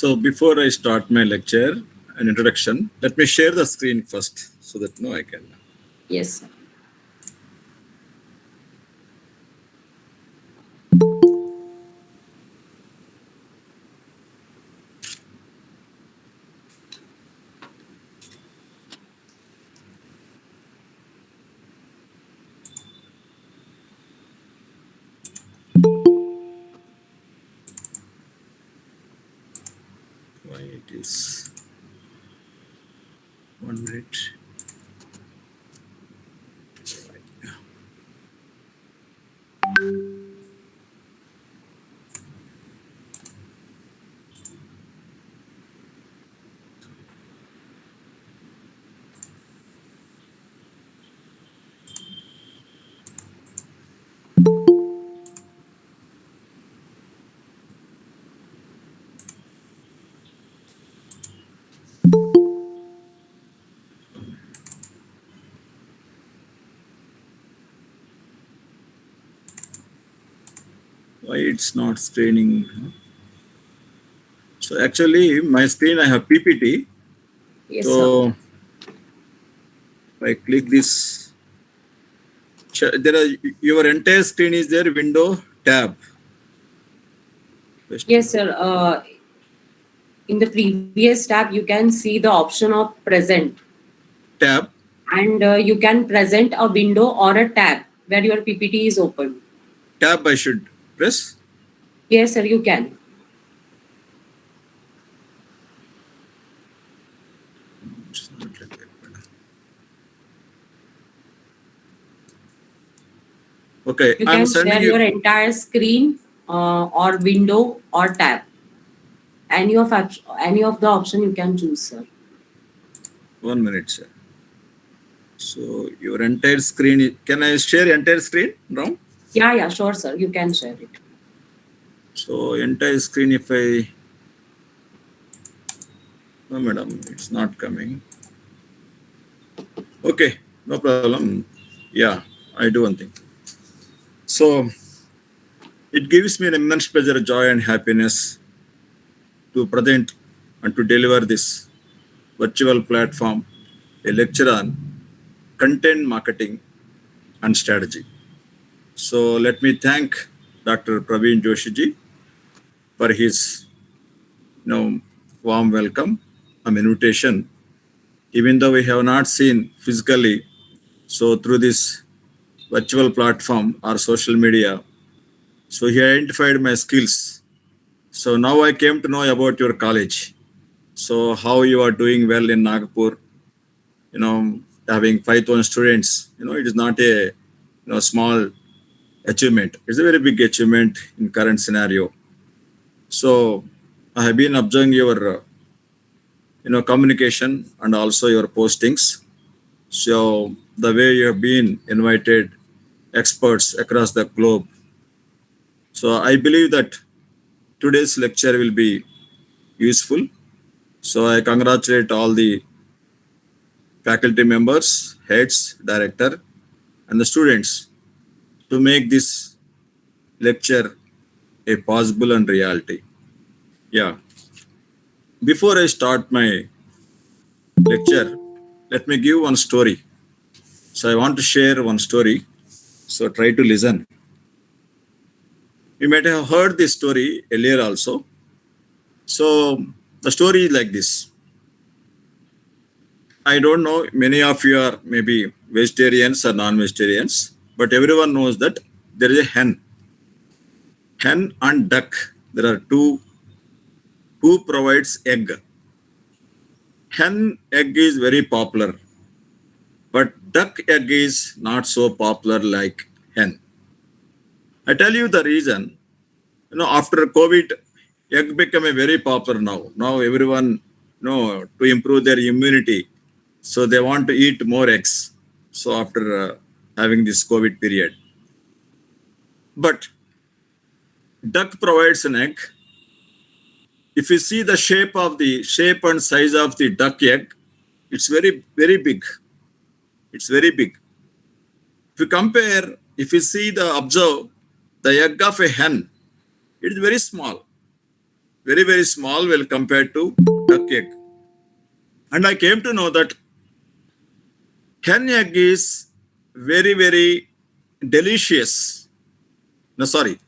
So before I start my lecture and introduction, let me share the screen first so that I can. Yes, sir. Why it is 1 minute. Why it's not screening? So actually, my screen I have PPT. Yes, sir. So if I click this, there are your entire screen is there. Window tab. Yes, sir. In the previous tab, you can see the option of present, Tab. and you can present a window or a tab where your PPT is open. Tab I should press. Yes, sir, you can. It's not like that. Okay, You I'm can sending share your you entire screen or window or tab. Any of the option you can choose, sir. 1 minute, sir. So your entire screen. Can I share entire screen now? Yeah, sure, sir. You can share it. So entire screen. If I no, madam, it's not coming. Okay, no problem. Yeah, I do one thing. So it gives me an immense pleasure, joy, and happiness to present and to deliver this virtual platform, a lecture on content marketing and strategy. So let me thank Dr. Praveen Joshi for his warm welcome and invitation. Even though we have not seen physically, so through this virtual platform or social media, so he identified my skills. So now I came to know about your college. So how you are doing well in Nagpur, having 5,000 students, it is not a small achievement. It's a very big achievement in current scenario. So I have been observing your communication and also your postings. So the way you have been invited experts across the globe. So I believe that today's lecture will be useful. So I congratulate all the faculty members, heads, director, and the students to make this lecture a possible and reality. Yeah. Before I start my lecture, let me give one story. So I want to share one story. So try to listen. You might have heard this story earlier also. So the story is like this. I don't know, many of you are maybe vegetarians or non-vegetarians, but everyone knows that there is a hen. Hen and duck. There are two who provides egg. Hen egg is very popular, but duck egg is not so popular like hen. I tell you the reason. After COVID, egg became a very popular now. Now everyone, to improve their immunity, so they want to eat more eggs. So after having this COVID period, but duck provides an egg. If you see the shape and size of the duck egg, it's very big. It's very big. If you compare, if you see the observe the egg of a hen, it is very small. very, very small when compared to duck egg. And I came to know that hen egg is very, very delicious. No, sorry,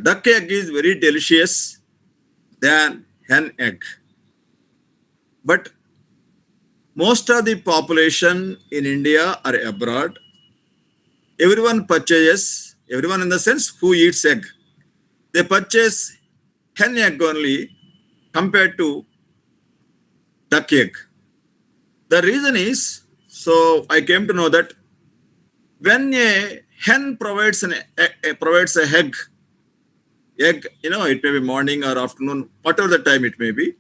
duck egg is very delicious than hen egg. But most of the population in India or abroad, everyone purchases, everyone in the sense who eats egg, they purchase hen egg only compared to duck egg. The reason is, so I came to know that when a hen provides a egg, it may be morning or afternoon, whatever the time it may be,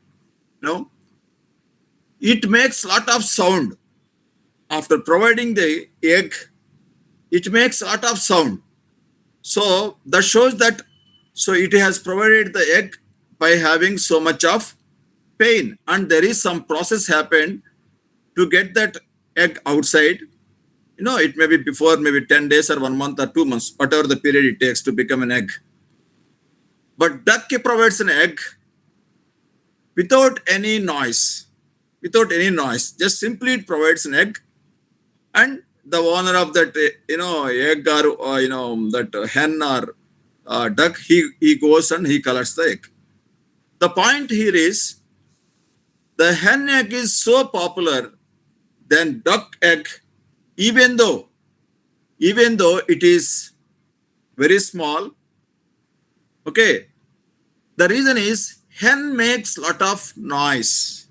it makes lot of sound. After providing the egg, it makes lot of sound. So that shows that so it has provided the egg by having so much of pain, and there is some process happened to get that egg outside. It may be before maybe 10 days or 1 month or 2 months, whatever the period it takes to become an egg. But duck provides an egg without any noise, just simply it provides an egg, and the owner of that egg or that hen or duck, he goes and he collects the egg. The point here is the hen egg is so popular than duck egg, even though it is very small. Okay, the reason is hen makes lot of noise.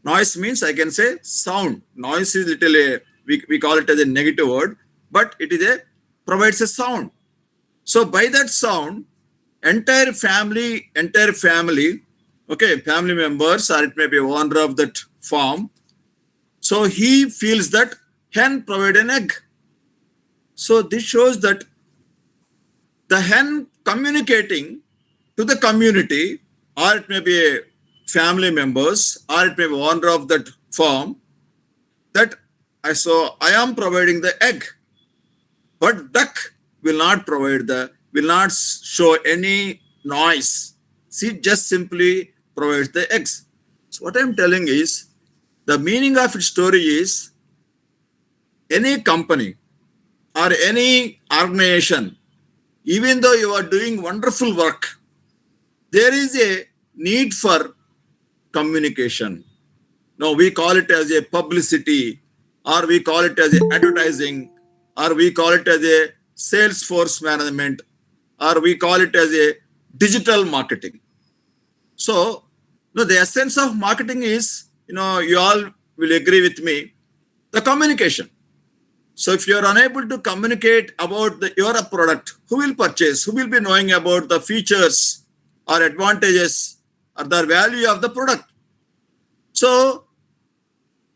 Noise means I can say sound. Noise is little we call it as a negative word, but it is provides a sound. So by that sound, entire family, okay, family members, or it may be owner of that farm. So he feels that hen provide an egg. So this shows that the hen communicating to the community, or it may be a family members, or it may be owner of that farm, that I am providing the egg, but duck will not show any noise. She just simply provides the eggs. So what I'm telling is the meaning of its story is any company or any organization, even though you are doing wonderful work, there is a need for communication. No, we call it as a publicity, or we call it as a advertising, or we call it as a sales force management, or we call it as a digital marketing. So, the essence of marketing is, you all will agree with me, the communication. So if you are unable to communicate about your product, who will purchase? Who will be knowing about the features or advantages or the value of the product? So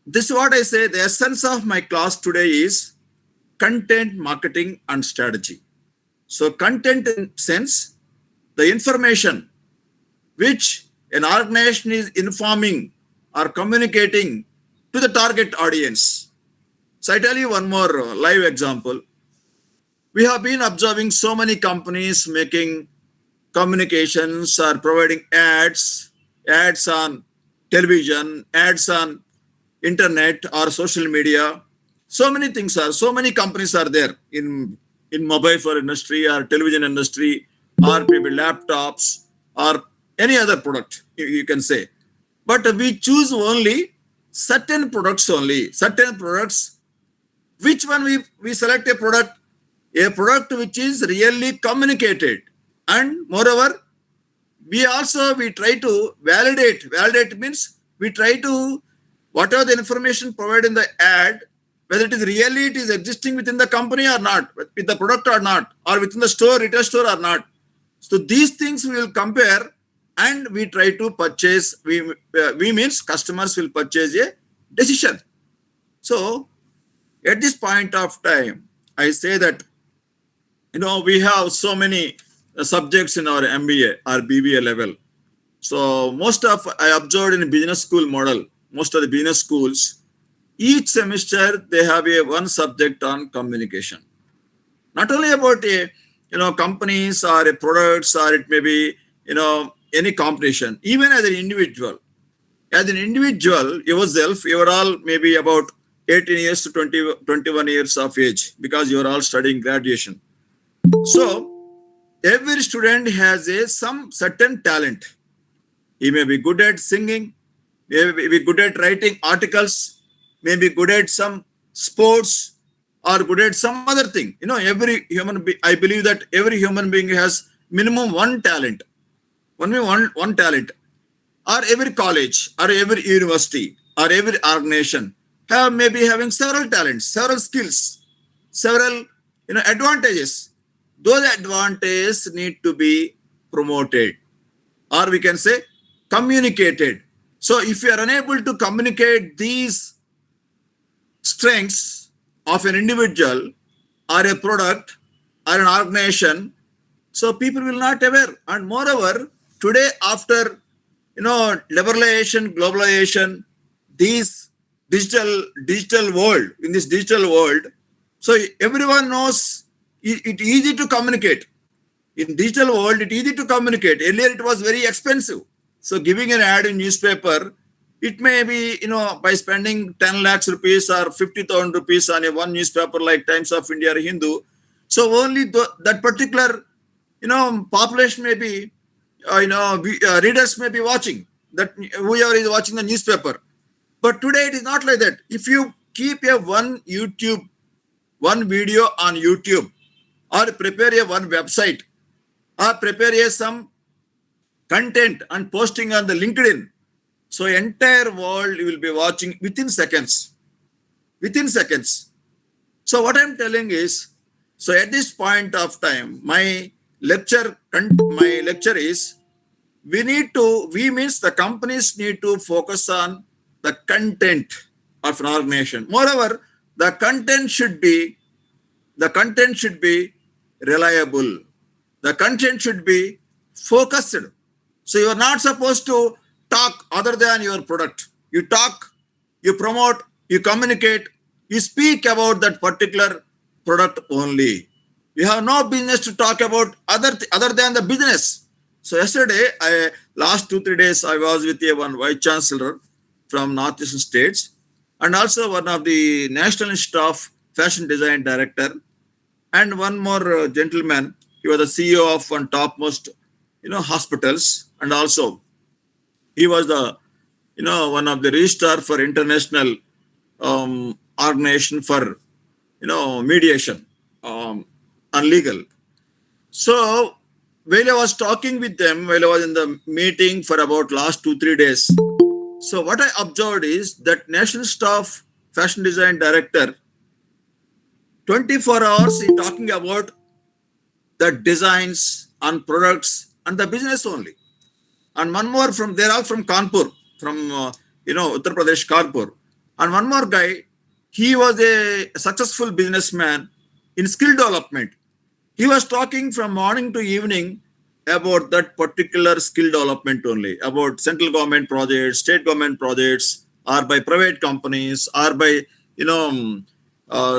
this is what I say. The essence of my class today is content, marketing, and strategy. So content in sense, the information which an organization is informing or communicating to the target audience. So I tell you one more live example. We have been observing so many companies making communications or providing ads on television, ads on internet or social media. So many companies are there in mobile phone industry or television industry or maybe laptops or any other product you can say. But we choose only certain products which one we select a product which is really communicated, and moreover we try to validate means we try to whatever the information provided in the ad, whether it is existing within the company or not, with the product or not, or within the retail store or not. So these things we will compare, and we try to purchase. We means customers will purchase a decision. So at this point of time, I say that we have so many subjects in our MBA or BBA level. So most of I observed in a business school model, most of the business schools, each semester they have a one subject on communication. Not only about a companies or a products, or it may be any competition, even as an individual. As an individual, yourself, you are all maybe about 18 years to 21 years of age because you are all studying graduation. So every student has some certain talent. He may be good at singing, may be good at writing articles, may be good at some sports, or good at some other thing. I believe that every human being has minimum one talent, one talent, or every college, or every university, or every organization have maybe having several talents, several skills, several advantages. Those advantages need to be promoted, or we can say communicated. So if you are unable to communicate these strengths of an individual or a product or an organization, so people will not aware. And moreover, today after liberalization, globalization, these digital world, in this digital world, so everyone knows it easy to communicate. In digital world, it easy to communicate. Earlier, it was very expensive. So giving an ad in newspaper, it may be, by spending 10 lakhs rupees or 50,000 rupees on a one newspaper like Times of India or Hindu. So only that particular, population may be, readers may be watching, that whoever is watching the newspaper. But today it is not like that. If you keep one video on YouTube, or prepare a one website, or prepare some content and posting on the LinkedIn, so entire world will be watching within seconds. Within seconds. So what I'm telling is, so at this point of time, my lecture is, we means the companies need to focus on the content of an organization. Moreover, the content should be reliable. The content should be focused. So you are not supposed to talk other than your product. You talk, you promote, you communicate, you speak about that particular product only. You have no business to talk about other than the business. So yesterday, last 2-3 days, I was with one vice chancellor from Northeastern states, and also one of the National Institute of Fashion Design Director, and one more gentleman. He was the CEO of one topmost, hospitals, and also he was the, one of the registrar for international organization for, mediation on legal. So while I was talking with them, while I was in the meeting for about last 2-3 days, so what I observed is that National Staff Fashion Design Director, 24 hours is talking about the designs and products and the business only. And one more they're all from Kanpur, from Uttar Pradesh, Kanpur. And one more guy, he was a successful businessman in skill development. He was talking from morning to evening about that particular skill development only, about central government projects, state government projects, or by private companies, or by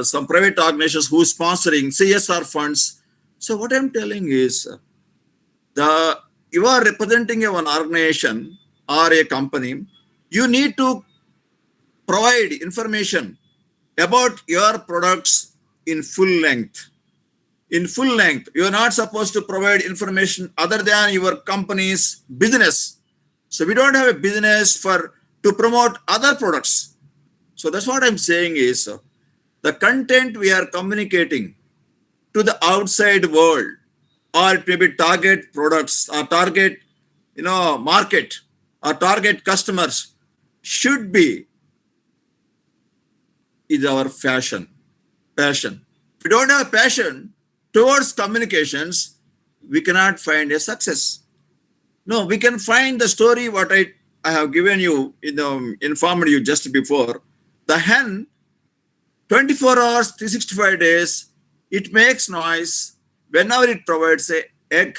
some private organizations who sponsoring CSR funds. So what I'm telling is, you are representing one organization or a company, you need to provide information about your products in full length. In full length, you are not supposed to provide information other than your company's business. So we don't have a business to promote other products. So that's what I'm saying is, the content we are communicating to the outside world, or it may be target products or target market or target customers, should be is our passion. If we don't have passion towards communications, we cannot find a success. No, we can find the story what I have given you, informed you just before. The hen, 24 hours, 365 days, it makes noise whenever it provides a egg.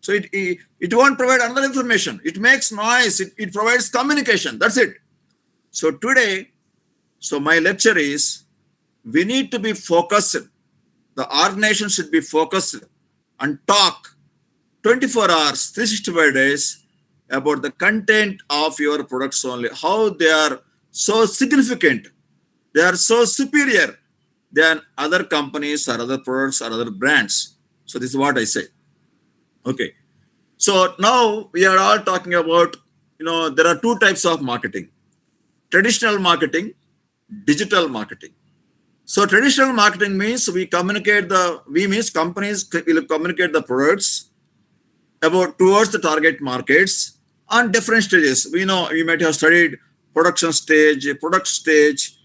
So it won't provide another information. It makes noise. It provides communication. That's it. So today, my lecture is, we need to be focused. The organization should be focused and talk 24 hours, 365 days about the content of your products only, how they are so significant, they are so superior than other companies or other products or other brands. So this is what I say. Okay. So now we are all talking about, there are two types of marketing: traditional marketing, digital marketing. So traditional marketing means we means companies will communicate the products about towards the target markets on different stages. We know you might have studied production stage, product stage,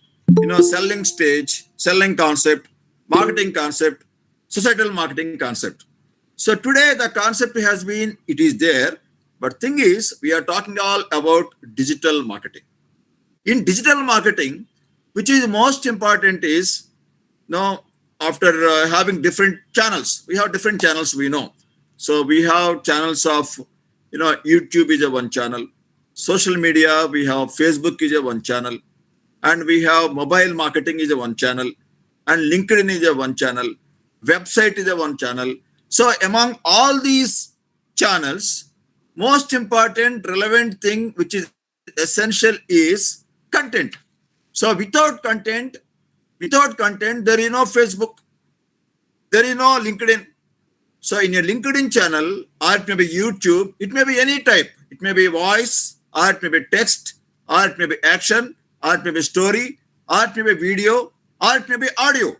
selling stage, selling concept, marketing concept, societal marketing concept. So today the concept has been, it is there, but thing is we are talking all about digital marketing. In digital marketing, which is most important is, now after having different channels, we have different channels, we know. So we have channels of, YouTube is a one channel, social media, we have Facebook is a one channel, and we have mobile marketing is a one channel, and LinkedIn is a one channel, website is a one channel. So among all these channels, most important relevant thing which is essential is content. So without content, there is no Facebook, there is no LinkedIn. So in a LinkedIn channel, or it may be YouTube, it may be any type. It may be voice, or it may be text, or it may be action, or it may be story, or it may be video, or it may be audio.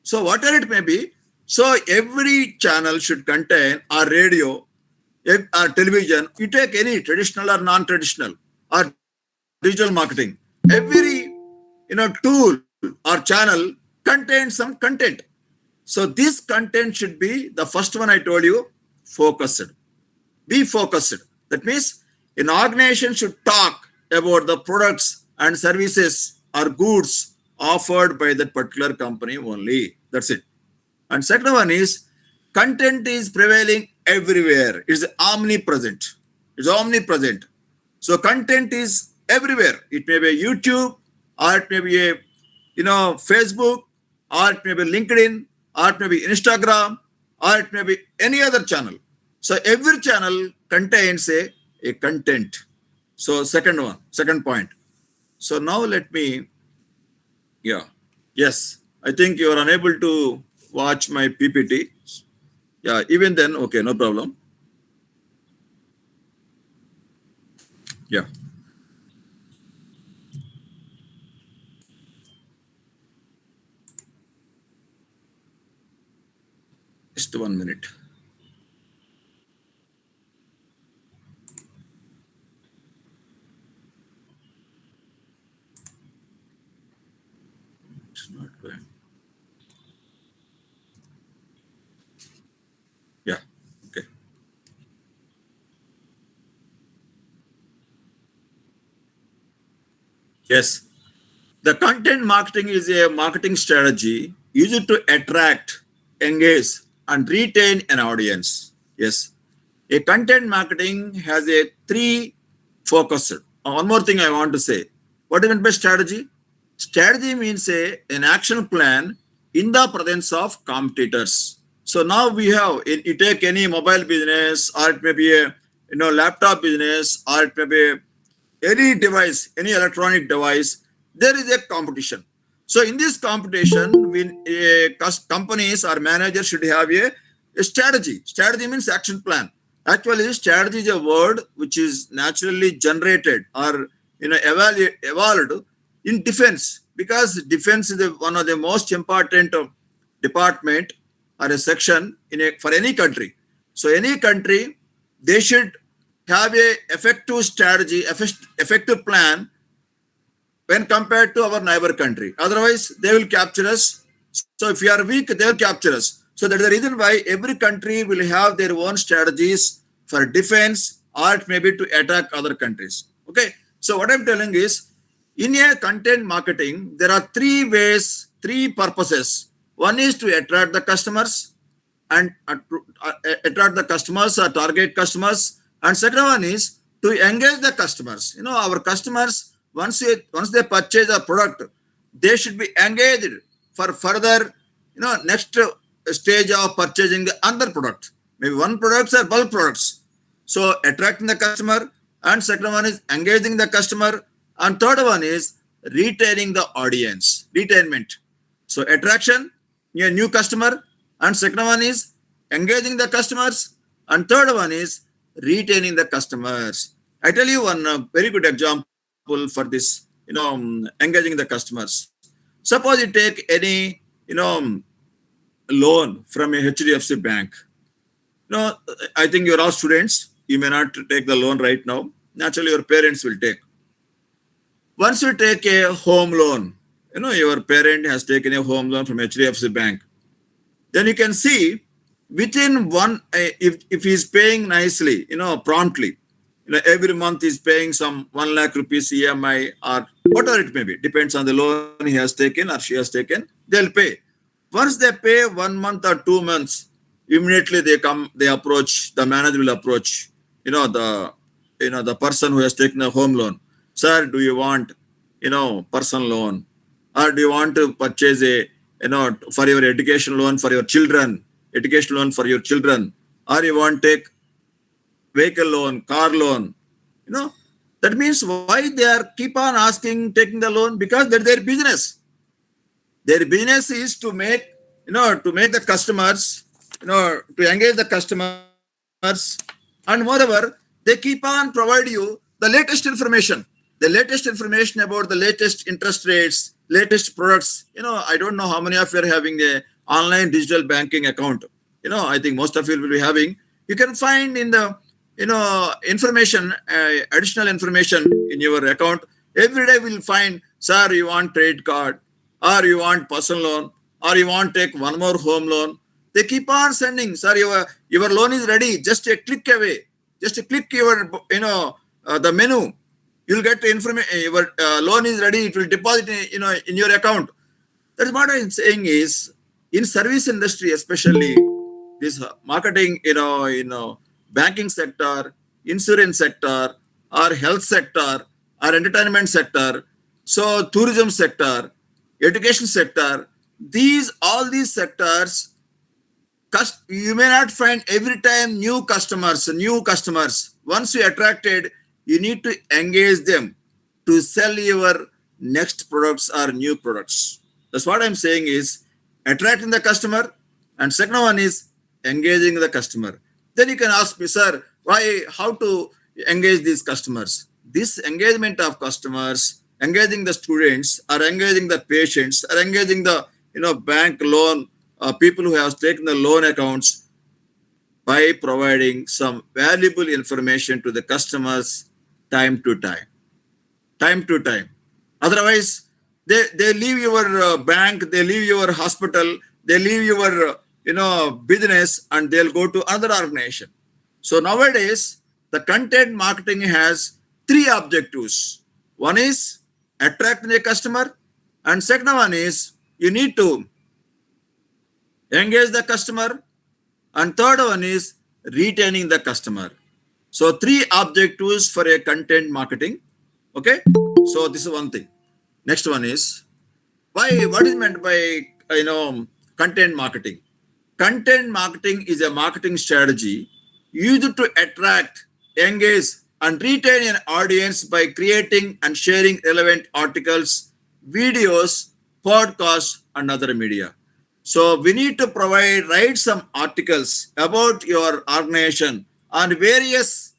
So whatever it may be, so every channel should contain a radio, a television. You take any traditional or non-traditional or digital marketing. Every tool or channel contains some content. So this content should be the first one I told you, focused. Be focused. That means an organization should talk about the products and services or goods offered by that particular company only. That's it. And second one is content is prevailing everywhere. It's omnipresent. It's omnipresent. So content is everywhere. It may be YouTube, or it may be a Facebook, or it may be LinkedIn, or it may be Instagram, or it may be any other channel. So every channel contains a content. So second point. So now let me, yeah, yes, I think you are unable to watch my PPT. Yeah, even then, okay, no problem. Yeah, just 1 minute. It's not going. Yeah, okay. Yes. The content marketing is a marketing strategy used to attract, engage, and retain an audience. Yes. A content marketing has a three focus. One more thing I want to say. What do you mean by strategy? Strategy means an action plan in the presence of competitors. So now we have, you take any mobile business, or it may be a laptop business, or it may be any device, any electronic device, there is a competition. So in this competition, companies or managers should have a strategy. Strategy means action plan. Actually, strategy is a word which is naturally generated or evolved in defense, because defense is one of the most important department or a section for any country. So any country, they should have a effective strategy, effective plan when compared to our neighbor country. Otherwise, they will capture us. So if we are weak, they will capture us. So that is the reason why every country will have their own strategies for defense, or it may be to attack other countries. Okay. So what I'm telling is, in a content marketing, there are three ways, three purposes. One is to attract the customers and attract the customers or target customers. And second one is to engage the customers. Our customers, once they purchase a product, they should be engaged for further, next stage of purchasing the other product. Maybe one products or bulk products. So attracting the customer, and second one is engaging the customer, and third one is retaining the audience, retainment. So attraction, a new customer, and second one is engaging the customers, and third one is retaining the customers. I tell you one very good example for this, engaging the customers. Suppose you take any, loan from a HDFC bank. No, I think you're all students. You may not take the loan right now. Naturally, your parents will take. Once you take a home loan, your parent has taken a home loan from HDFC Bank. Then you can see within one, if he's paying nicely, promptly, every month he's paying some 1 lakh rupees EMI or whatever it may be, depends on the loan he has taken or she has taken, they'll pay. Once they pay 1 month or 2 months, immediately they approach, the manager will approach, the person who has taken a home loan. Sir, do you want, personal loan? Or do you want to purchase a, for your education loan for your children, education loan for your children? Or you want to take vehicle loan, car loan? That means why they are keep on asking, taking the loan? Because that's their business. Their business is to make, to make the customers, to engage the customers, and moreover, they keep on provide you the latest information, about the latest interest rates, latest products. I don't know how many of you are having a online digital banking account. I think most of you will be having. You can find in the, information, additional information in your account. Every day we'll find, sir, you want credit card, or you want personal loan, or you want to take one more home loan. They keep on sending, sir, your loan is ready. Just a click away. Just a click your, the menu. You'll get the information. Your loan is ready. It will deposit, in your account. That's what I'm saying is, in service industry, especially this marketing, banking sector, insurance sector, or health sector, or entertainment sector, so tourism sector, education sector, all these sectors, you may not find every time new customers. Once you attracted, you need to engage them to sell your next products or new products. That's what I'm saying is attracting the customer, and second one is engaging the customer. Then you can ask me, sir, how to engage these customers? This engagement of customers, engaging the students, or engaging the patients, or engaging the, bank loan, people who have taken the loan accounts, by providing some valuable information to the customers time to time. Time to time. Otherwise, they leave your bank, they leave your hospital, they leave your business, and they'll go to another organization. So nowadays, the content marketing has three objectives. One is attracting a customer, and second one is you need to engage the customer, and third one is retaining the customer. So three objectives for a content marketing. Okay, so this is one thing. Next one is what is meant by content marketing. Content marketing is a marketing strategy used to attract, engage, and retain an audience by creating and sharing relevant articles, videos, podcasts, and other media. So we need to write some articles about your organization on various,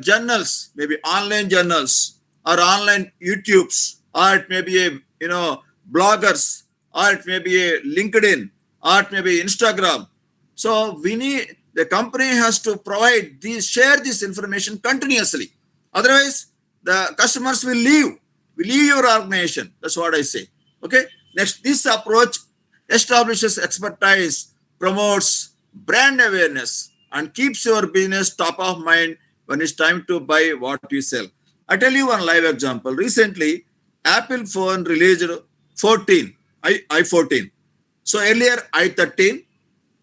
journals, maybe online journals or online YouTubes, or it may be a, bloggers, or it may be a LinkedIn, or it may be Instagram. So the company has to share this information continuously. Otherwise, the customers will leave your organization. That's what I say. Okay. Next, this approach establishes expertise, promotes brand awareness, and keeps your business top of mind when it's time to buy what you sell. I tell you one live example. Recently, Apple phone released 14, i14. So earlier i13,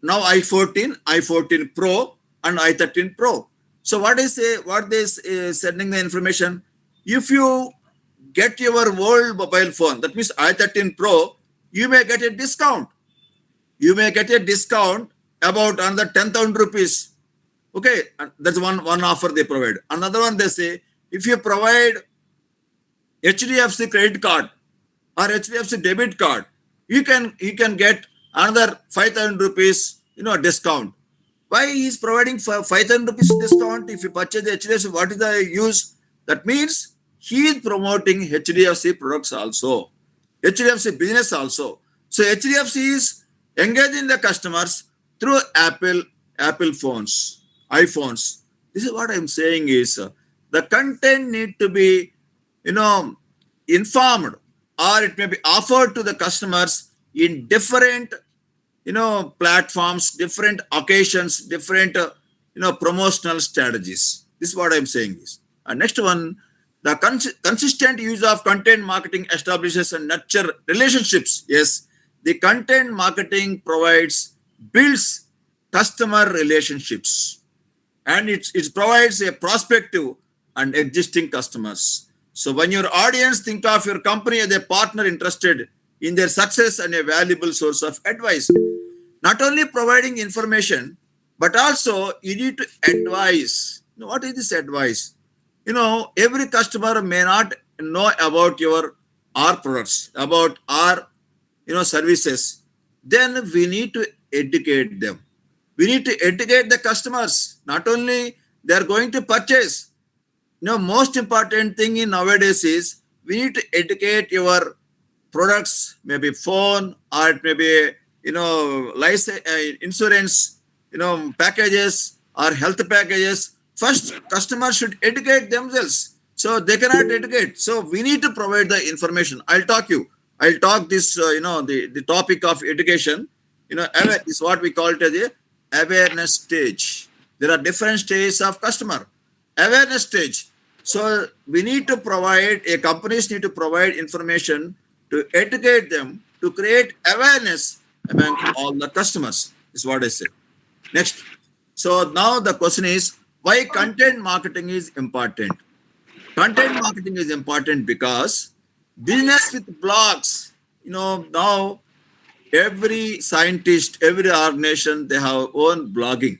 now i14, i14 Pro, and i13 Pro. So what they sending the information? If you get your old mobile phone, that means i13 Pro, you may get a discount. You may get a discount about another 10,000 rupees. Okay, and that's one offer they provide. Another one they say, if you provide HDFC credit card or HDFC debit card, you can get another 5,000 rupees, discount. Why he is providing for 5,000 rupees discount if you purchase the HDFC? What is the use? That means he is promoting HDFC products also, HDFC business also. So HDFC is engaging the customers through Apple phones, iPhones. This is what I'm saying is the content need to be, you know, informed, or it may be offered to the customers in different, platforms, different occasions, different, promotional strategies. This is what I'm saying is. And next one, the consistent use of content marketing establishes and nurture relationships. Yes, the content marketing builds customer relationships, and it provides a prospective and existing customers. So when your audience think of your company as a partner interested in their success and a valuable source of advice, not only providing information, but also you need to advise. What is this advice? Every customer may not know about our products, about our services. Then we need to educate them. We need to educate the customers. Not only they are going to purchase. Most important thing in nowadays is we need to educate your products, maybe phone, or it may be license, insurance, packages or health packages. First, customers should educate themselves. So they cannot educate. So we need to provide the information. I'll talk this, the topic of education, is what we call it as a awareness stage. There are different stages of customer awareness stage. So we need to provide, companies need to provide information to educate them, to create awareness among all the customers, is what I say. Next. So now the question is, why content marketing is important? Content marketing is important because business with blogs, now every scientist, every organization, they have own blogging.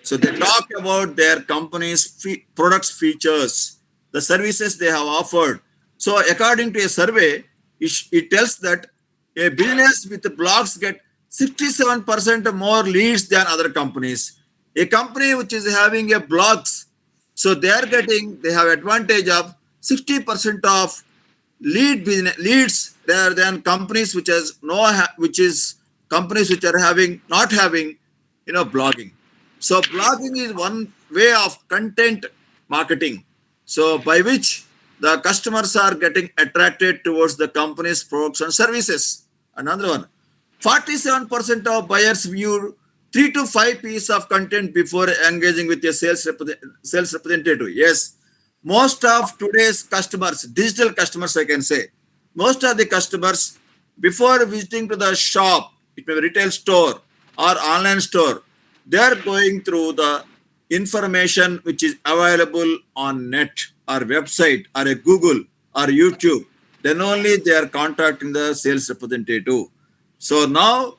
So they talk about their company's products features, the services they have offered. So according to a survey, it tells that a business with blogs get 67% more leads than other companies. A company which is having a blogs, so they have advantage of 60% of leads rather than companies which has no which is companies which are having not having blogging. So blogging is one way of content marketing, so by which the customers are getting attracted towards the company's products and services. Another one, 47% of buyers view 3 to 5 pieces of content before engaging with a sales representative. Yes, most of today's customers, digital customers, I can say, most of the customers, before visiting to the shop, it may be retail store or online store, they are going through the information which is available on net or website or a Google or YouTube. Then only they are contacting the sales representative. So now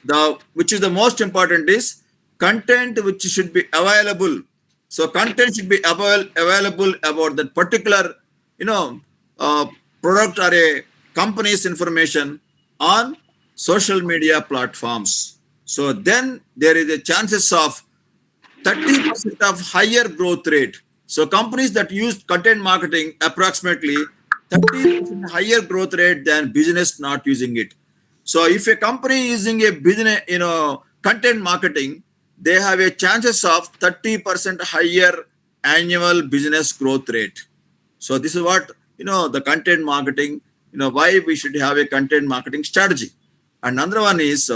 the which is the most important is content which should be available. So content should be available about that particular you know uh, product or a company's information on social media platforms. So then there is a chances of 30% of higher growth rate. So companies that use content marketing approximately 30% higher growth rate than business not using it. So if a company using a business, content marketing, they have a chances of 30% higher annual business growth rate. So this is what, the content marketing, why we should have a content marketing strategy. Another one is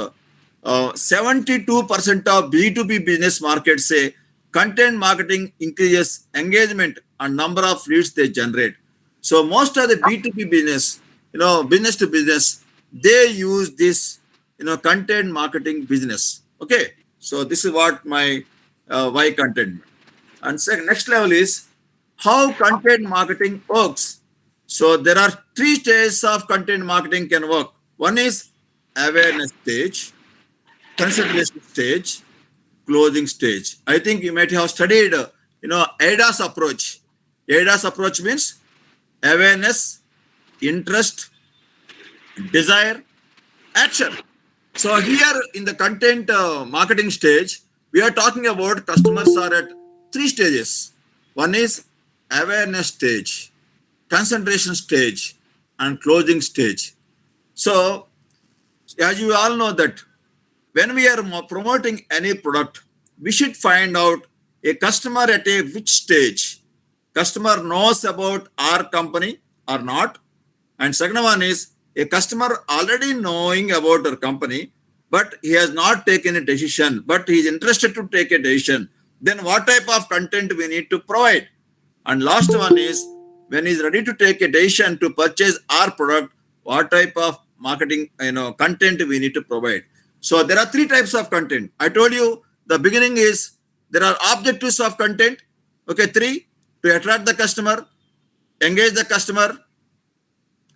72% of B2B business markets say content marketing increases engagement and number of leads they generate. So most of the B2B business, business to business, they use this, content marketing business. Okay. So this is what my why content. And second, next level is how content marketing works. So there are three stages of content marketing can work. One is awareness stage. consideration stage, closing stage. I think you might have studied, AIDA's approach. AIDA's approach means awareness, interest, desire, action. So here in the content marketing stage, we are talking about customers are at three stages. One is awareness stage, concentration stage, and closing stage. So as you all know that when we are promoting any product, we should find out a customer at a which stage. Customer knows about our company or not. And second one is a customer already knowing about our company, but he has not taken a decision, but he is interested to take a decision. Then what type of content we need to provide? And last one is when he's ready to take a decision to purchase our product, what type of marketing, content we need to provide. So there are three types of content. I told you the beginning is there are objectives of content. Okay, three, to attract the customer, engage the customer,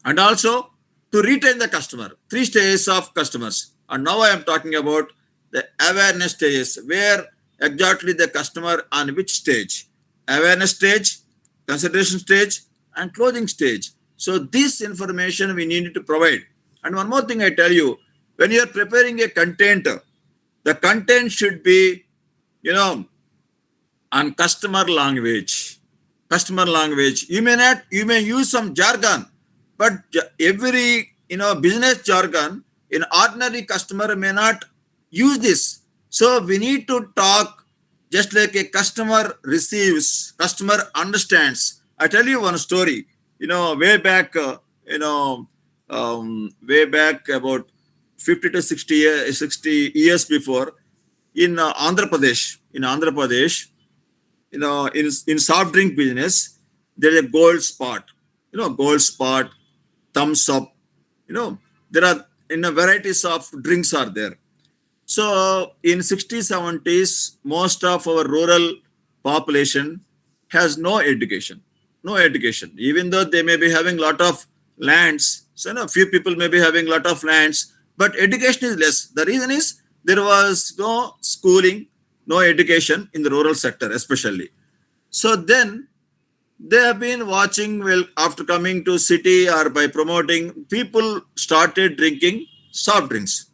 and also to retain the customer. Three stages of customers. And now I am talking about the awareness stages, where exactly the customer on which stage. Awareness stage, consideration stage, and closing stage. So this information we need to provide. And one more thing I tell you, when you are preparing a content, the content should be, you know, on customer language. Customer language. You may use some jargon, but every business jargon in ordinary customer may not use this. So we need to talk just like a customer receives, customer understands. I tell you one story. Way back, way back about 50 to 60 years before, in Andhra Pradesh, in soft drink business, there is a gold spot. Gold spot, thumbs up. There are varieties of drinks are there. So in 60s, 70s, most of our rural population has no education. No education. Even though they may be having lot of lands, so few people may be having lot of lands, but education is less. The reason is there was no schooling, no education in the rural sector, especially. So then they have been watching, well, after coming to city or by promoting, people started drinking soft drinks.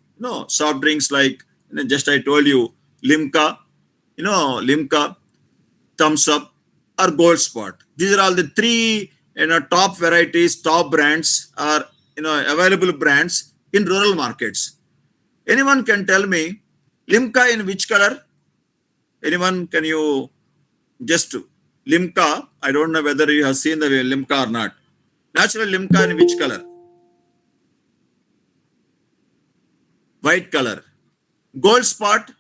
Soft drinks like, just I told you, Limca, Limca, Thumbs Up, or Gold Spot. These are all the three top varieties, top brands, or available brands in rural markets. Anyone can tell me Limca in which color? Anyone, can you just Limca? I don't know whether you have seen the Limca or not. Natural Limca in which color? White color. Gold Spot,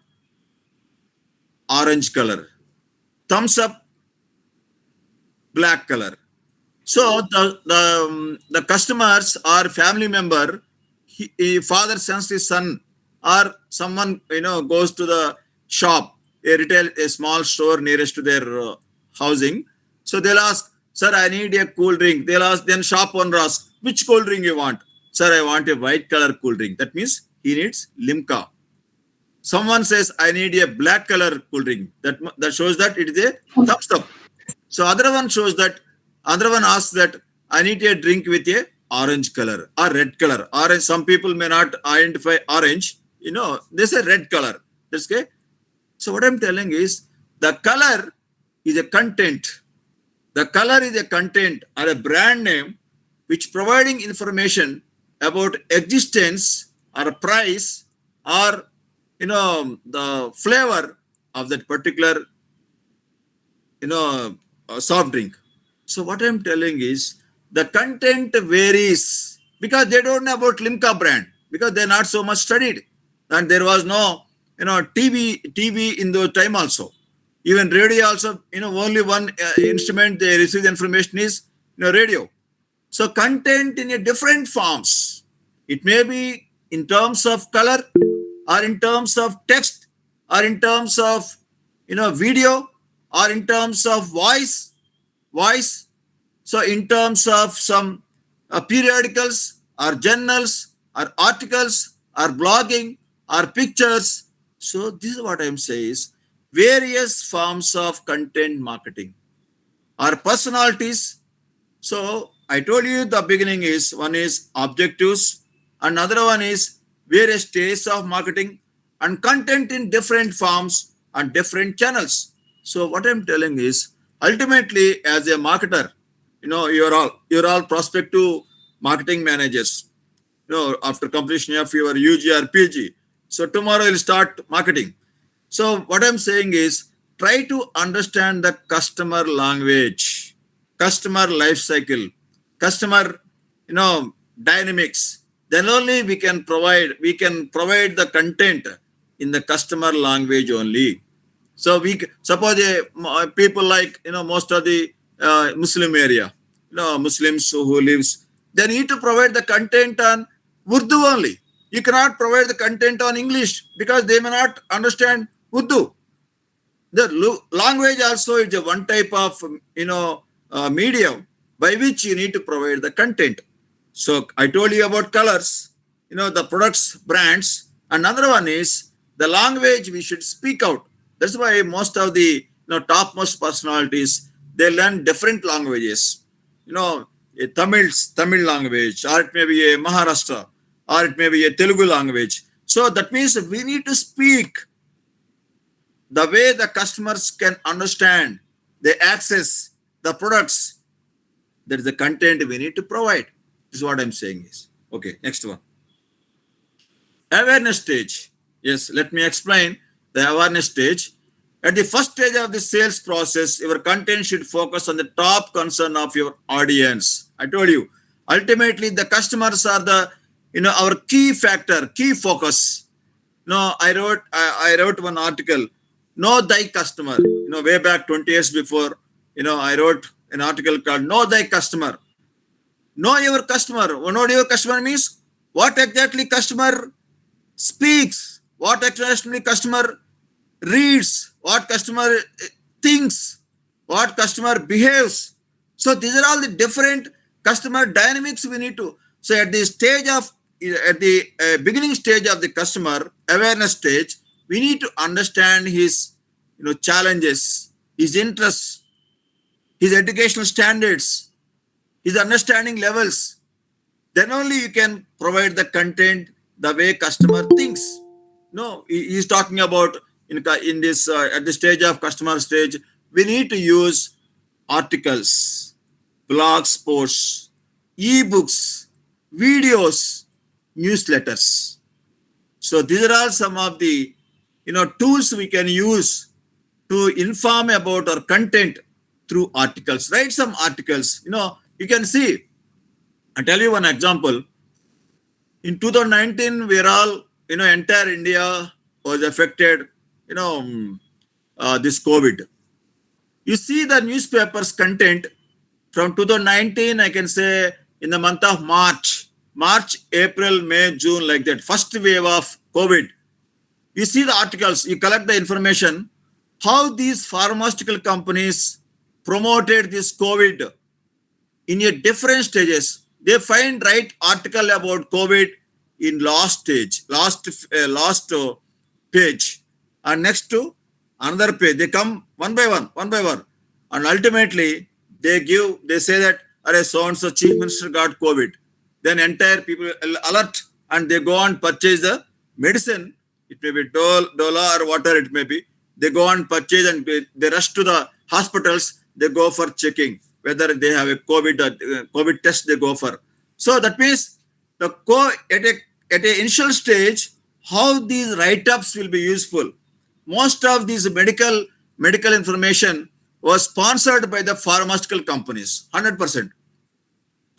orange color. Thumbs Up, black color. So the customers or family member, father sends his son, or someone goes to the shop, a small store nearest to their housing. So they'll ask, sir, I need a cool drink. They'll ask, then shop owner asks, which cool drink you want? Sir, I want a white color cool drink. That means he needs Limca. Someone says, I need a black color cool drink. That shows that it is a thumbs up. So other one asks that I need a drink with a orange color or red color. Orange, some people may not identify orange. They say red color. That's okay. So what I'm telling is the color is a content. The color is a content or a brand name which providing information about existence or a price or the flavor of that particular soft drink. So what I'm telling is the content varies because they don't know about Limca brand, because they're not so much studied, and there was no TV in those time also. Even radio also, only one instrument they receive the information is radio. So content in a different forms. It may be in terms of color, or in terms of text, or in terms of video, or in terms of voice. So in terms of some periodicals or journals or articles or blogging or pictures. So this is what I'm saying is various forms of content marketing or personalities. So I told you the beginning is one is objectives, another one is various stages of marketing and content in different forms and different channels. So what I'm telling is ultimately as a marketer, you're all prospective marketing managers. After completion of your UG or PG. So tomorrow you'll start marketing. So what I'm saying is try to understand the customer language, customer life cycle, customer, dynamics. Then only we can provide the content in the customer language only. So suppose people like most of the Muslim area, Muslims who lives, they need to provide the content on Urdu only. You cannot provide the content on English because they may not understand Urdu. The language also is a one type of medium by which you need to provide the content. So I told you about colors, the products, brands. Another one is the language we should speak out. That's why most of the topmost personalities they learn different languages. A Tamil language, or it may be a Maharashtra, or it may be a Telugu language. So that means we need to speak the way the customers can understand, they access the products. That is the content we need to provide. This is what I'm saying is. Okay, next one. Awareness stage. Yes, let me explain the awareness stage. At the first stage of the sales process, your content should focus on the top concern of your audience. I told you, ultimately the customers are the our key factor, key focus. No, I wrote one article. Know thy customer. Way back 20 years before. I wrote an article called "Know Thy Customer." Know your customer. Know your customer means what exactly customer speaks, what exactly customer reads, what customer thinks, what customer behaves. So these are all the different customer dynamics we need to. So at the beginning stage of the customer awareness stage, we need to understand his challenges, his interests, his educational standards, his understanding levels. Then only you can provide the content the way customer thinks. No, he's talking about in this at the stage of customer stage, we need to use articles, blogs, posts, ebooks, videos, newsletters. So these are all some of the tools we can use to inform about our content through articles. Write some articles. You can see. I'll tell you one example. In 2019, we're all, entire India was affected, this COVID. You see the newspapers content from 2019, I can say in the month of March, April, May, June, like that, first wave of COVID. You see the articles, you collect the information, how these pharmaceutical companies promoted this COVID in a different stages. They find right article about COVID in last stage, last page, and next to another page. They come one by one, and ultimately they say that so and so chief minister got COVID. Then entire people alert and they go and purchase the medicine. It may be Dola or whatever it may be. They go and purchase and they rush to the hospitals. They go for checking whether they have a COVID test. They go for. So that means at a initial stage, how these write-ups will be useful. Most of these medical information was sponsored by the pharmaceutical companies. 100%.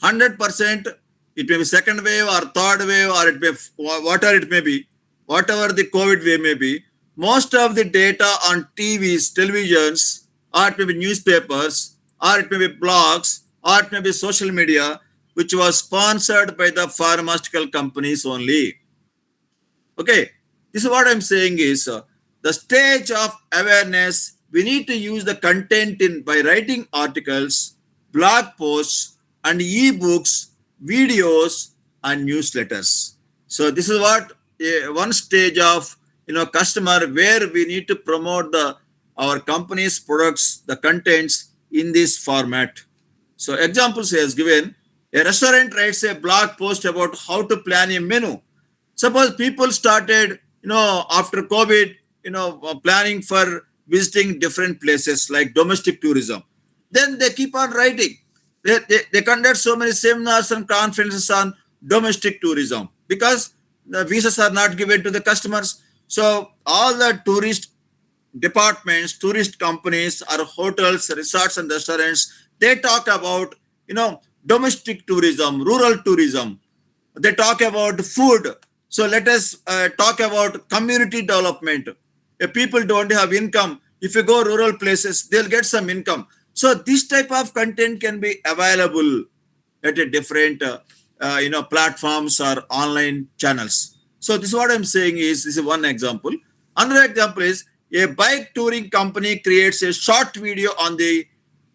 100%. It may be second wave or third wave or it may whatever it may be, whatever the COVID wave may be. Most of the data on TVs, televisions, or it may be newspapers, or it may be blogs, or it may be social media, which was sponsored by the pharmaceutical companies only. Okay, this is what I'm saying is the stage of awareness. We need to use the content in by writing articles, blog posts, and ebooks, videos, and newsletters. So this is what one stage of customer where we need to promote the our company's products, the contents in this format. So examples he has given: a restaurant writes a blog post about how to plan a menu. Suppose people started, after COVID, planning for visiting different places like domestic tourism. Then they keep on writing. They conduct so many seminars and conferences on domestic tourism because the visas are not given to the customers. So all the tourist departments, tourist companies, or hotels, resorts, and restaurants, they talk about domestic tourism, rural tourism. They talk about food. So let us talk about community development. If people don't have income, if you go rural places, they'll get some income. So this type of content can be available at a different platforms or online channels. So this is what I'm saying is this is one example. Another example is a bike touring company creates a short video on the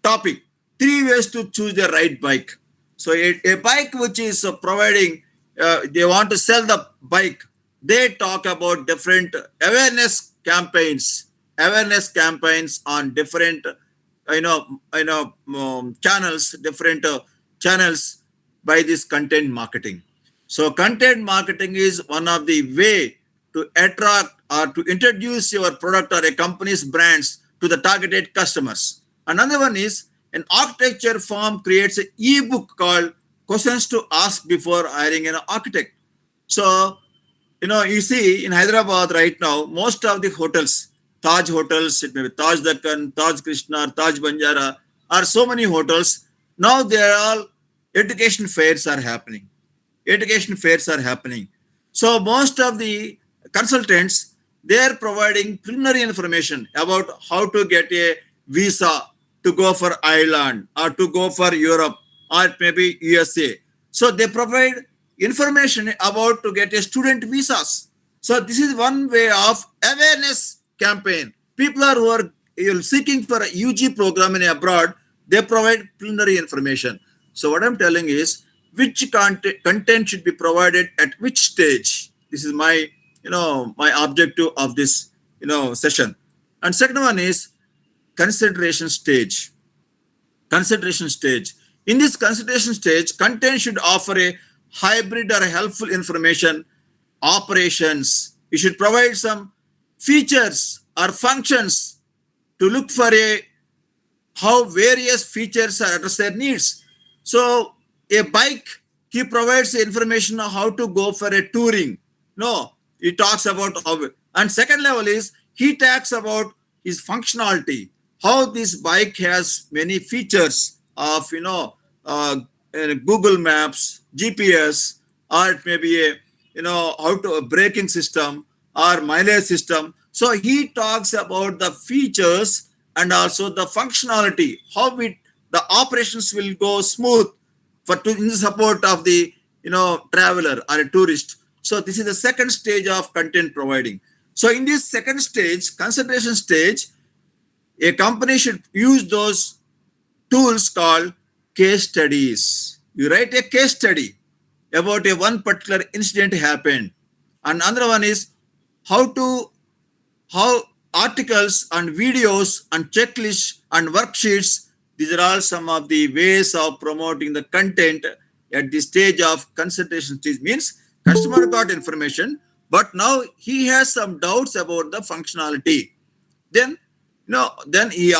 topic: three ways to choose the right bike. So a bike which is providing, they want to sell the bike. They talk about different awareness campaigns on different, channels, different channels by this content marketing. So content marketing is one of the way to attract or to introduce your product or a company's brands to the targeted customers. Another one is an architecture firm creates an ebook called Questions to Ask Before Hiring an Architect. So, you see in Hyderabad right now, most of the hotels, Taj hotels, it may be Taj Dakkan, Taj Krishna, Taj Banjara, are so many hotels. Now they are all education fairs are happening. Education fairs are happening. So most of the consultants, they are providing preliminary information about how to get a visa to go for Ireland or to go for Europe or maybe USA. So they provide information about to get a student visas. So this is one way of awareness campaign. People are who are seeking for a UG program in abroad, they provide preliminary information. So what I'm telling is which content should be provided at which stage. This is my my objective of this session. And second one is consideration stage. Consideration stage. In this consideration stage, content should offer a hybrid or helpful information operations. You should provide some features or functions to look for a how various features address their needs. So a bike, he provides the information on how to go for a touring. No, he talks about how. And second level is he talks about his functionality, how this bike has many features of Google Maps, GPS, or it may be a how to a braking system or mileage system. So he talks about the features and also the functionality, how the operations will go smooth for to in support of the traveler or a tourist. So this is the second stage of content providing. So in this second stage, consideration stage, a company should use those tools called case studies. You write a case study about a one particular incident happened. And another one is how to how articles and videos and checklists and worksheets, these are all some of the ways of promoting the content at the stage of consultation stage. Means customer got information, but now he has some doubts about the functionality. Then then he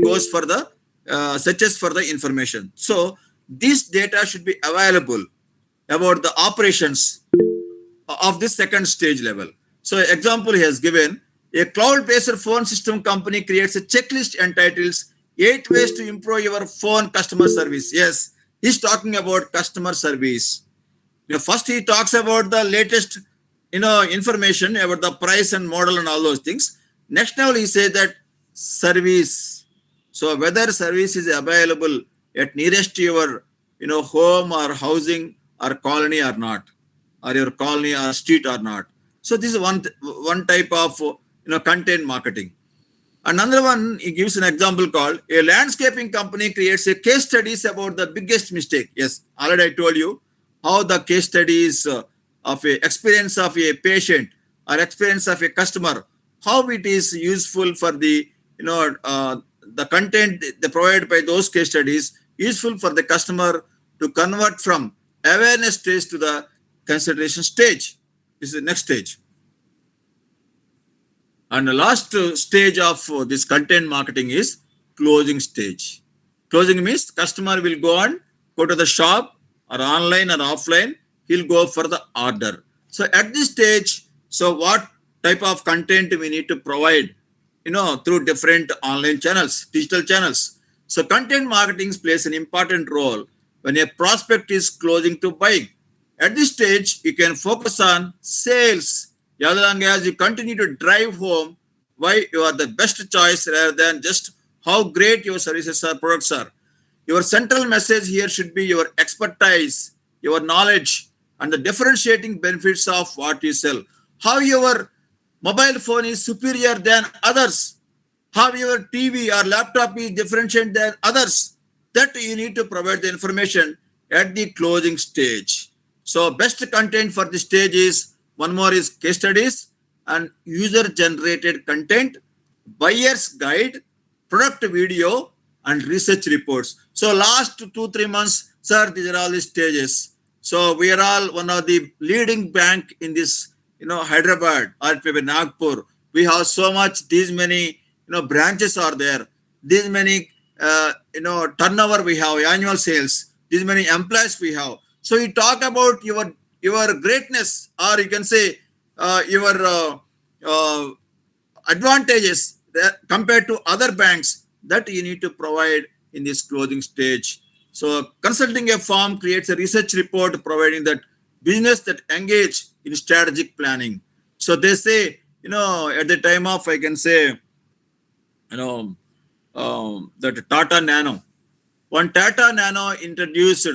goes for the searches for the information. So this data should be available about the operations of this second stage level. So example he has given: a cloud-based phone system company creates a checklist entitles 8 ways to improve your phone customer service. Yes, he's talking about customer service. First he talks about the latest information about the price and model and all those things. Next level he says that service. So whether service is available at nearest to your home or housing or colony or not, or your colony or street or not. So this is one type of content marketing. Another one, he gives an example called a landscaping company creates a case studies about the biggest mistake. Yes, already I told you how the case studies of a experience of a patient or experience of a customer, how it is useful for the the content they provide by those case studies useful for the customer to convert from awareness stage to the consideration stage. This is the next stage. And the last stage of this content marketing is closing stage. Closing means customer will go on, go to the shop or online or offline, he'll go for the order. So at this stage, so what type of content we need to provide, through different online channels, digital channels. So content marketing plays an important role when a prospect is closing to buy. At this stage, you can focus on sales as long as you continue to drive home why you are the best choice rather than just how great your services or products are. Your central message here should be your expertise, your knowledge, and the differentiating benefits of what you sell. How your mobile phone is superior than others, how your TV or laptop is differentiated than others. That you need to provide the information at the closing stage. So best content for this stage is one more is case studies and user generated content, buyer's guide, product video, and research reports. So last 2 3 months, sir, these are all the stages. So we are all one of the leading bank in this, Hyderabad or maybe Nagpur. We have so much, these many, branches are there. These many, turnover we have, annual sales. These many employees we have. So you talk about your greatness, or you can say your advantages that compared to other banks that you need to provide in this closing stage. So consulting a firm creates a research report providing that business that engage in strategic planning. So they say, at the time of, I can say, that Tata Nano. One Tata Nano introduced,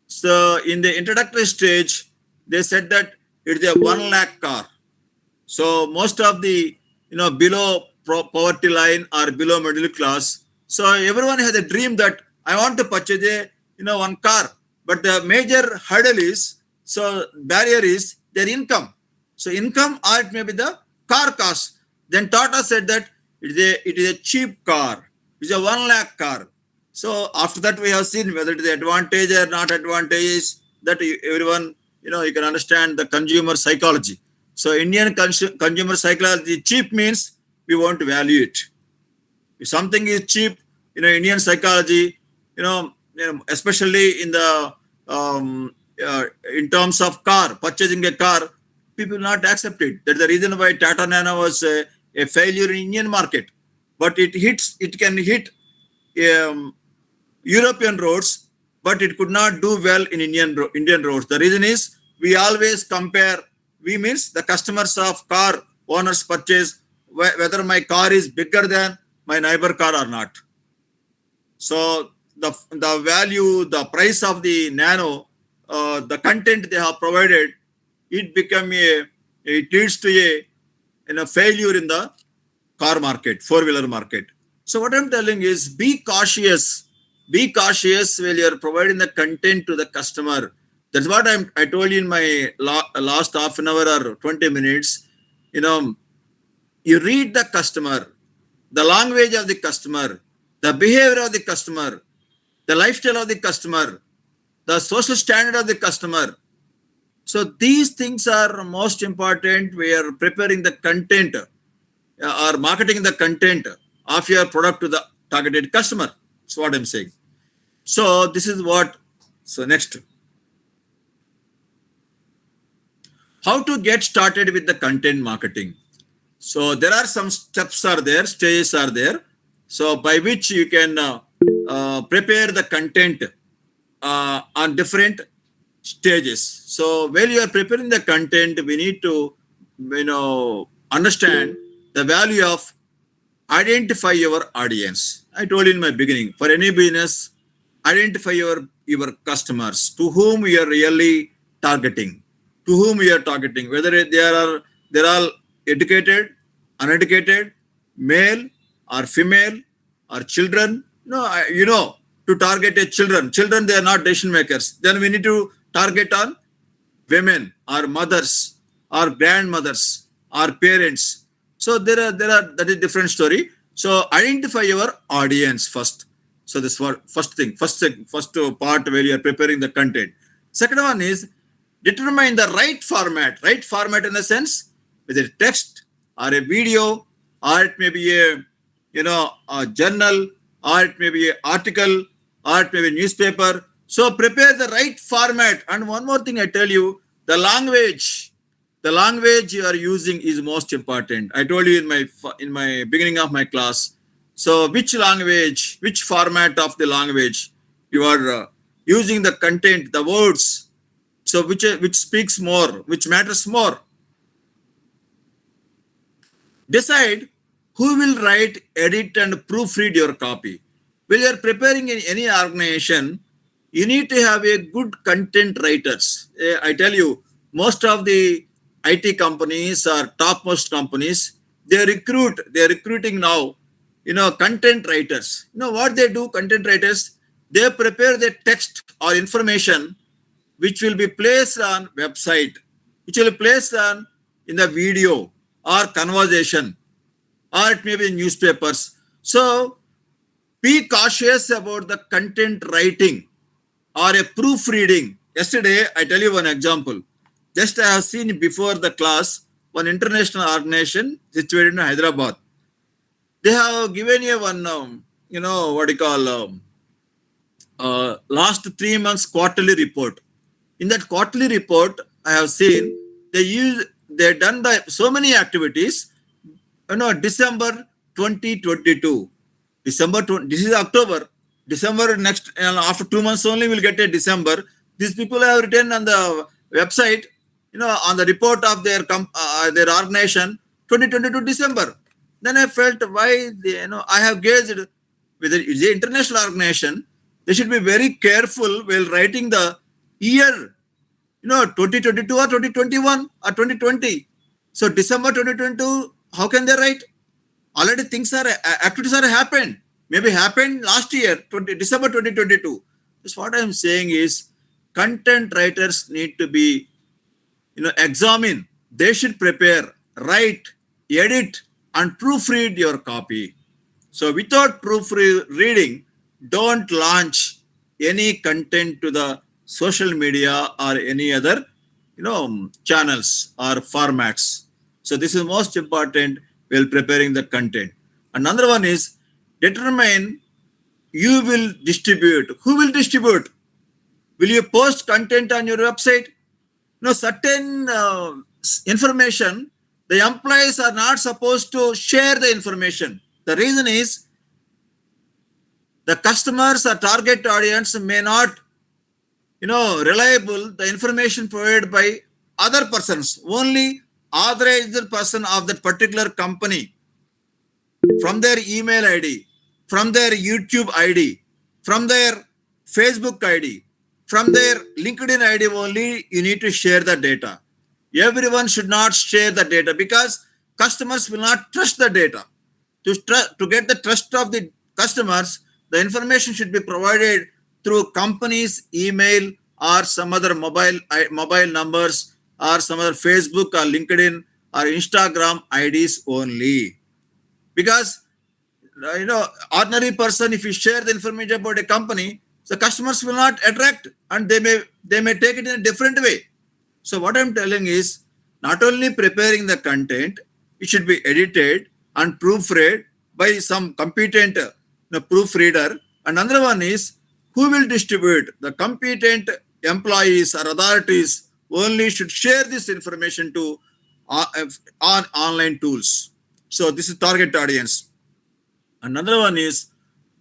so in the introductory stage, they said that it's a 1 lakh car. So most of the below poverty line or below middle class. So everyone has a dream that I want to purchase a one car, but the major hurdle is, so barrier is their income. So income or it may be the car cost. Then Tata said that it is a cheap car. It's a 1 lakh car. So after that we have seen whether it is advantage or not advantage. That everyone you can understand the consumer psychology. So Indian consumer psychology, cheap means we want to value it. If something is cheap, Indian psychology, especially in terms of car, purchasing a car, people will not accept it. That's the reason why Tata Nano was a failure in Indian market. But it can hit um, European roads, but it could not do well in Indian roads. The reason is we always compare. We means the customers of car owners purchase whether my car is bigger than my neighbor car or not. So the value, the price of the Nano, the content they have provided, it leads to a failure in the car market, four-wheeler market. So what I'm telling is be cautious. Be cautious when you're providing the content to the customer. That's what I told you in my last half an hour or 20 minutes. You read the customer, the language of the customer, the behavior of the customer, the lifestyle of the customer, the social standard of the customer. So these things are most important. We are preparing the content or marketing the content of your product to the targeted customer. That's what I'm saying. So this is what. So next, how to get started with the content marketing. So there are some steps are there, stages are there. So by which you can prepare the content on different stages. So while you are preparing the content, we need to understand the value of identify your audience. I told you in my beginning, for any business, identify your customers to whom you are really targeting, to whom you are targeting, whether they're all educated, uneducated, male or female or children. No, to target a children. Children, they are not decision makers. Then we need to target on women, or mothers, or grandmothers, or parents. So there are that is different story. So identify your audience first. So this was first thing, first part where you are preparing the content. Second one is determine the right format. Right format in the sense whether text or a video, or it may be a journal, or it may be an article, or it may be a newspaper. So prepare the right format. And one more thing I tell you, the language you are using is most important. I told you in my beginning of my class. So which language, which format of the language you are using, the content, the words. So which speaks more, which matters more. Decide who will write, edit, and proofread your copy. When you are preparing in any organization, you need to have a good content writers. I tell you, most of the IT companies or topmost companies, they are recruiting now, content writers. You know what they do, content writers? They prepare the text or information which will be placed on website, which will be placed on in the video or conversation, or it may be in newspapers. So be cautious about the content writing or a proofreading. Yesterday, I tell you one example. Just I have seen before the class one international organization situated in Hyderabad. They have given you one, what do you call, last 3 months quarterly report. In that quarterly report, I have seen they done so many activities. December 2022, this is October. December next, and after 2 months only we'll get a December. These people have written on the website, on the report of their organization, 2022 December. Then I felt why I have gauged whether it's an international organization. They should be very careful while writing the year, 2022 or 2021 or 2020. So December 2022, how can they write? Already activities are happened. Maybe happened last year, December 2022. That's what I'm saying is content writers need to be, examine. They should prepare, write, edit, and proofread your copy. So without proofreading, don't launch any content to the social media or any other, channels or formats. So this is most important while preparing the content. Another one is determine you will distribute. Who will distribute? Will you post content on your website? No, certain information, the employees are not supposed to share the information. The reason is the customers or target audience may not, reliable the information provided by other persons. Only authorized person of that particular company, from their email ID, from their YouTube ID, from their Facebook ID, from their LinkedIn ID only, you need to share the data. Everyone should not share the data because customers will not trust the data. To get the trust of the customers, the information should be provided through companies' email or some other mobile numbers or some other Facebook or LinkedIn or Instagram IDs only. Because ordinary person, if you share the information about a company, the customers will not attract and they may take it in a different way. So what I'm telling is not only preparing the content, it should be edited and proofread by some competent proofreader. Another one is who will distribute. The competent employees or authorities only should share this information to uh, on online tools. So this is target audience. Another one is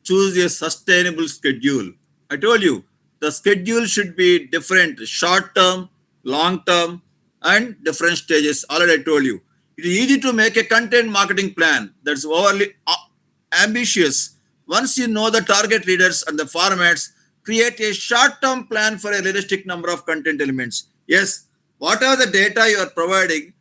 choose a sustainable schedule. I told you the schedule should be different, short term, long term, and different stages. Already I told you. It is easy to make a content marketing plan that's overly ambitious. Once you know the target readers and the formats, create a short term plan for a realistic number of content elements. Yes, whatever the data you are providing,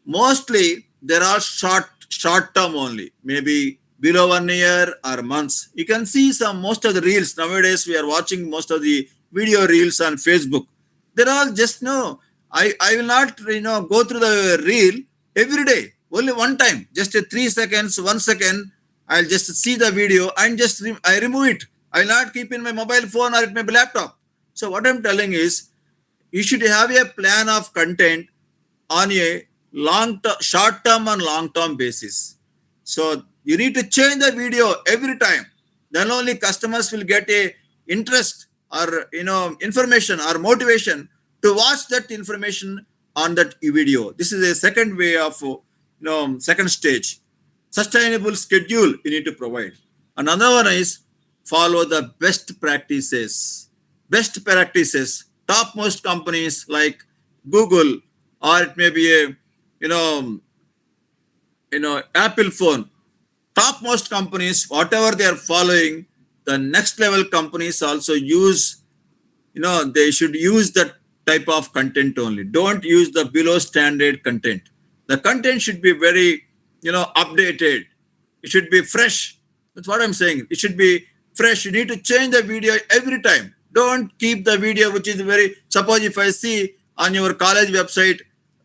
mostly there are short term only, maybe below 1 year or months. You can see most of the reels nowadays. We are watching most of the video reels on Facebook. They're all just no. I will not go through the reel every day. Only one time, just a 3 seconds, 1 second. I'll just see the video and just I remove it. I will not keep in my mobile phone or at my laptop. So what I'm telling is, you should have a plan of content on a short term and long term basis. So you need to change the video every time. Then only customers will get a interest or information or motivation to watch that information on that video. This is a second way of second stage. Sustainable schedule you need to provide. Another one is follow the best practices. Best practices. Topmost companies like Google, or it may be a you know Apple phone. Topmost companies, whatever they are following, the next level companies also use. They should use that type of content only. Don't use the below standard content. The content should be very updated. It should be fresh. That's what I'm saying. It should be fresh. You need to change the video every time. Don't keep the video which is very, suppose if I see on your college website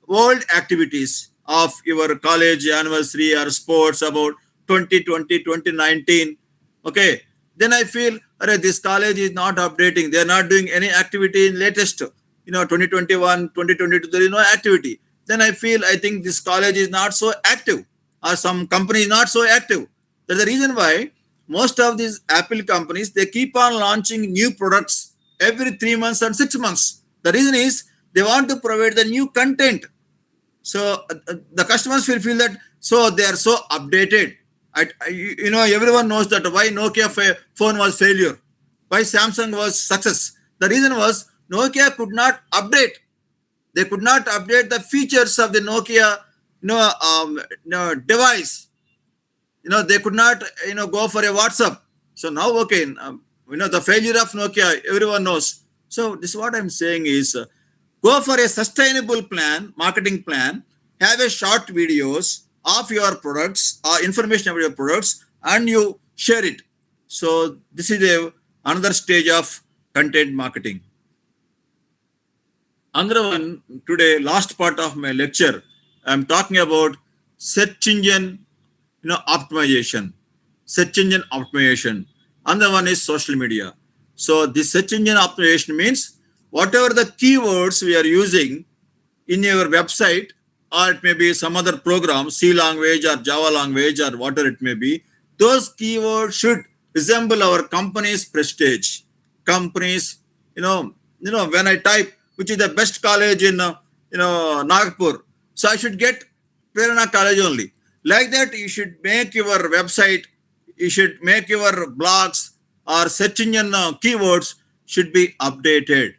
old activities of your college anniversary or sports about 2020, 2019. Okay, then I feel, this college is not updating. They are not doing any activity in latest, 2021, 2022. There is no activity. Then I think this college is not so active, or some company is not so active. That's the reason why most of these Apple companies, they keep on launching new products every 3 months and 6 months. The reason is they want to provide the new content. So the customers will feel that, so they are so updated. Everyone knows that why Nokia phone was failure, why Samsung was success. The reason was Nokia could not update. They could not update the features of the Nokia device. They could not go for a WhatsApp. So now, okay, the failure of Nokia, everyone knows. So this is what I'm saying is, go for a sustainable plan, marketing plan. Have a short videos of your products or information about your products, and you share it. So this is another stage of content marketing. Another one today, last part of my lecture, I'm talking about search engine optimization. Search engine optimization. Another one is social media. So this search engine optimization means whatever the keywords we are using in your website, or it may be some other program, C language or Java language or whatever it may be, those keywords should resemble our company's prestige. Companies, when I type which is the best college in Nagpur, so I should get Prerana College only. Like that, you should make your website, you should make your blogs or search engine keywords should be updated.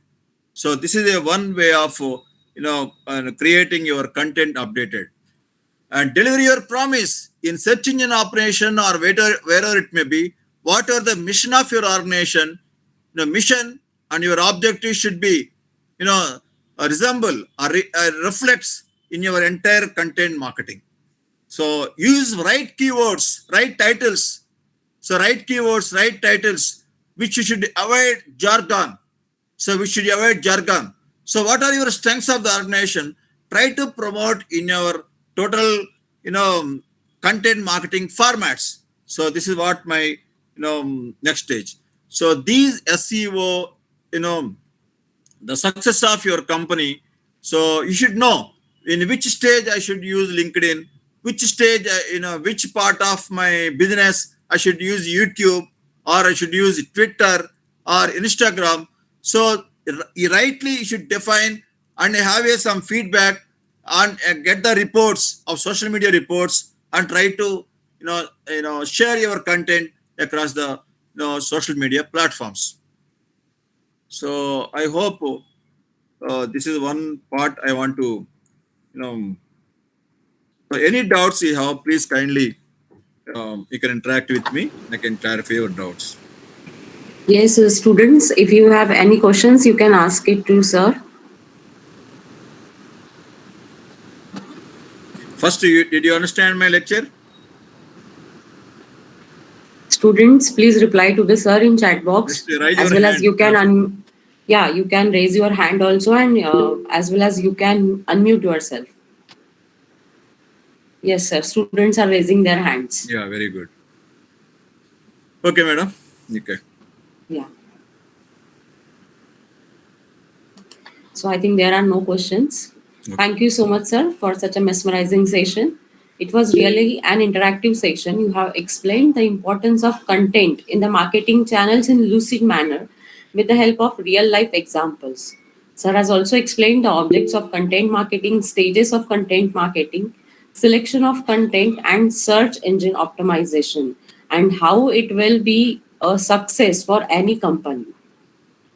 So this is a one way of creating your content updated. And deliver your promise in search engine operation or wherever it may be. Whatever the mission of your organization, mission and your objective should be resemble or reflects in your entire content marketing. So use right keywords, right titles. So right keywords, right titles, which you should avoid jargon. So we should avoid jargon. So what are your strengths of the organization? Try to promote in your total, content marketing formats. So this is what my, next stage. So these SEO, the success of your company. So you should know in which stage I should use LinkedIn, which stage, which part of my business I should use YouTube, or I should use Twitter or Instagram. So rightly you should define and have some feedback and get the reports of social media reports, and try to share your content across the social media platforms. So I hope this is one part I want to so any doubts you have, please kindly you can interact with me. I can clarify your doubts. Yes, students, if you have any questions, you can ask it to sir. First, did you understand my lecture? Students, please reply to the sir in chat box, Just raise as your well as hand. you can Yeah, you can raise your hand also, and as well as you can unmute yourself. Yes, sir. Students are raising their hands. Yeah, very good. Okay, madam. Okay. Yeah. So I think there are no questions. Okay. Thank you so much, sir, for such a mesmerizing session. It was really an interactive session. You have explained the importance of content in the marketing channels in lucid manner with the help of real life examples. Sir has also explained the objects of content marketing, stages of content marketing, selection of content, and search engine optimization, and how it will be a success for any company.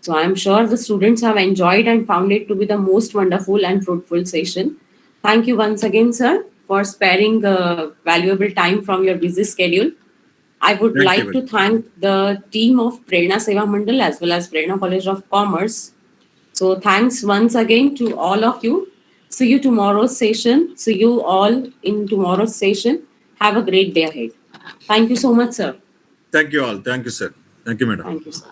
So I'm sure the students have enjoyed and found it to be the most wonderful and fruitful session. Thank you once again, sir, for sparing valuable time from your busy schedule. I would Thank you like very to much. thank the team of Prerna Seva Mandal as well as Prerna College of Commerce. So thanks once again to all of you. See you tomorrow's session. See you all in tomorrow's session. Have a great day ahead. Thank you so much, sir. Thank you all. Thank you, sir. Thank you, madam. Thank you, sir.